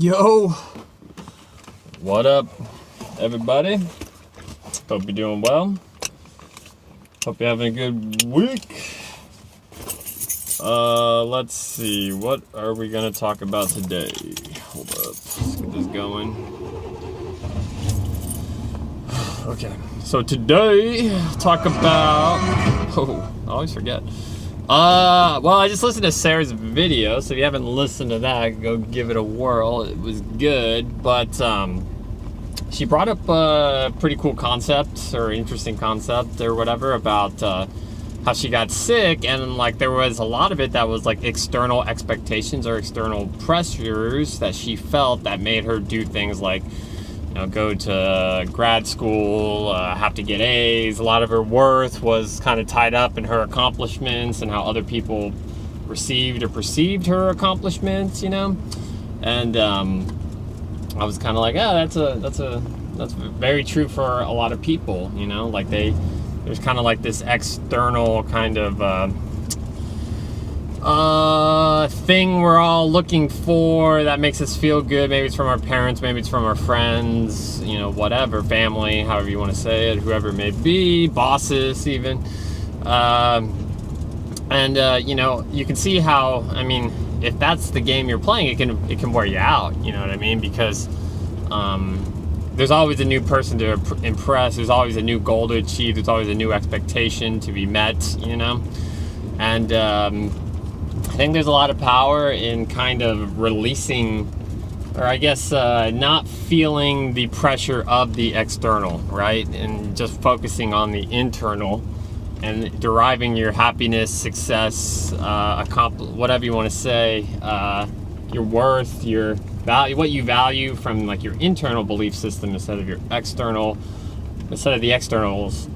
Yo, what up, everybody? Hope you're doing well. Hope you're having a good week. Let's see, what are we gonna talk about today? Hold up, let's get this going. Okay, so today, talk about, I always forget. Well, I just listened to Sarah's video, so if you haven't listened to that, go give it a whirl. It was good, but she brought up a pretty cool concept, or interesting concept, or whatever, about how she got sick, and like there was a lot of it that was like external expectations or external pressures that she felt that made her do things like, you know, go to grad school, have to get A's. A lot of her worth was kind of tied up in her accomplishments and how other people received or perceived her accomplishments, you know. And I was kind of like, yeah, that's very true for a lot of people, you know. Like there's kind of like this external kind of thing we're all looking for that makes us feel good. Maybe it's from our parents, maybe it's from our friends, you know, whatever, family, however you want to say it, whoever it may be, bosses even. You know, you can see how, I mean, if that's the game you're playing, it can wear you out, you know what I mean? Because there's always a new person to impress, there's always a new goal to achieve, there's always a new expectation to be met, you know? And I think there's a lot of power in kind of releasing, or I guess not feeling the pressure of the external, right? And just focusing on the internal and deriving your happiness, success, whatever you want to say, your worth, your value, what you value from like your internal belief system instead of the externals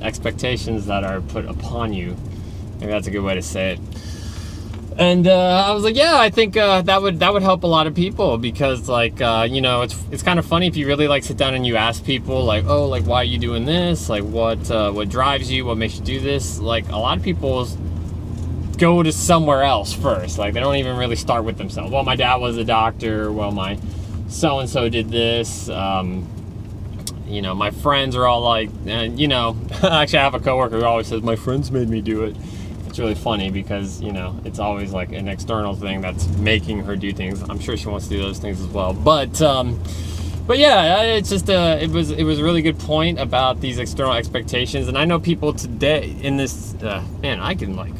expectations that are put upon you. Maybe that's a good way to say it. And I was like, yeah, I think that would help a lot of people, because like you know, it's kind of funny if you really like sit down and you ask people like, oh, like why are you doing this? Like what drives you? What makes you do this? Like a lot of people go to somewhere else first. Like they don't even really start with themselves. Well, my dad was a doctor. Well, my so and so did this. You know, my friends are all like, you know, actually I have a coworker who always says my friends made me do it. It's really funny because, you know, it's always like an external thing that's making her do things. I'm sure she wants to do those things as well. But yeah, it's just it was a really good point about these external expectations. And I know people today in this man, I can like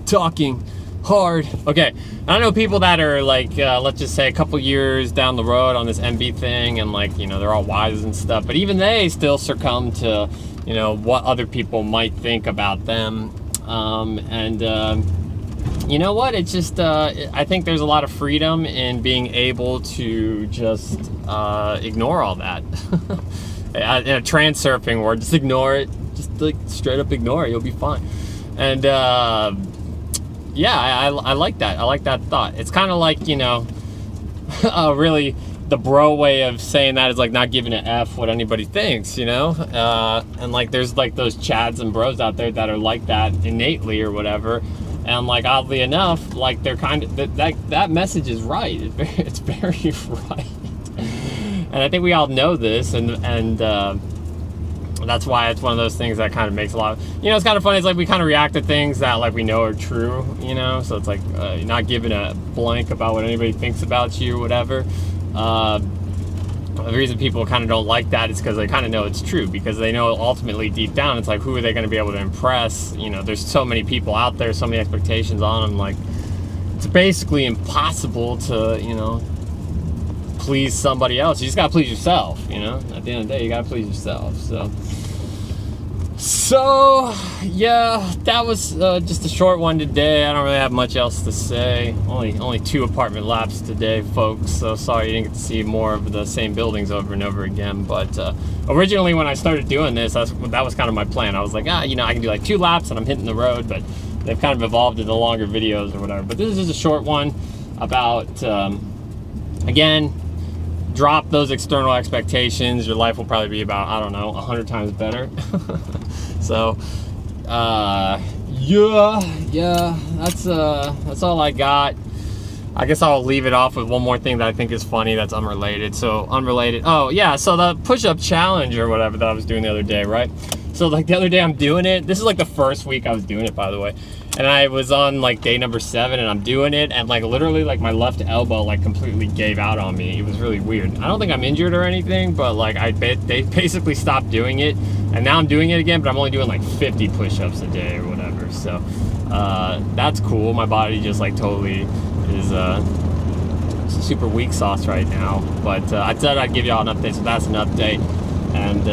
talking hard. Okay, and I know people that are like let's just say a couple years down the road on this MB thing, and like, you know, they're all wise and stuff, but even they still succumb to, you know, what other people might think about them. You know what? It's just, I think there's a lot of freedom in being able to just ignore all that. In a trans surfing word, just ignore it. Just like straight up ignore it. You'll be fine. And yeah, I like that. I like that thought. It's kind of like, you know, really the bro way of saying that is like not giving an F what anybody thinks, you know? And like there's like those chads and bros out there that are like that innately or whatever. And like oddly enough, like they're kind of, that message is right. It's very right. And I think we all know this, and that's why it's one of those things that kind of makes a lot of, you know, it's kind of funny. It's like we kind of react to things that like we know are true, you know? So it's like you're not giving a blank about what anybody thinks about you or whatever. The reason people kind of don't like that is because they kind of know it's true, because they know ultimately deep down it's like, who are they going to be able to impress? You know, there's so many people out there, so many expectations on them, like it's basically impossible to, you know, please somebody else. You just got to please yourself, you know? At the end of the day, you got to please yourself. So yeah, that was just a short one today. I don't really have much else to say. Only 2 apartment laps today, folks. So sorry you didn't get to see more of the same buildings over and over again. But originally when I started doing this, that was kind of my plan. I was like, you know, I can do like 2 laps and I'm hitting the road. But they've kind of evolved into longer videos or whatever. But this is just a short one about, again, drop those external expectations. Your life will probably be about, I don't know, 100 times better. So yeah, that's all I got. I guess I'll leave it off with one more thing that I think is funny that's unrelated. So, unrelated. Oh, yeah, so the push-up challenge or whatever that I was doing the other day, right? So, like, the other day I'm doing it. This is, like, the first week I was doing it, by the way. And I was on, like, day number 7, and I'm doing it, and, like, literally, like, my left elbow, like, completely gave out on me. It was really weird. I don't think I'm injured or anything, but, like, they basically stopped doing it, and now I'm doing it again, but I'm only doing, like, 50 push-ups a day or whatever. So, that's cool. My body just, like, totally is super weak sauce right now. But I said I'd give y'all an update, so that's an update. And,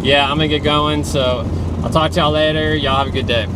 yeah, I'm gonna get going, so I'll talk to y'all later. Y'all have a good day.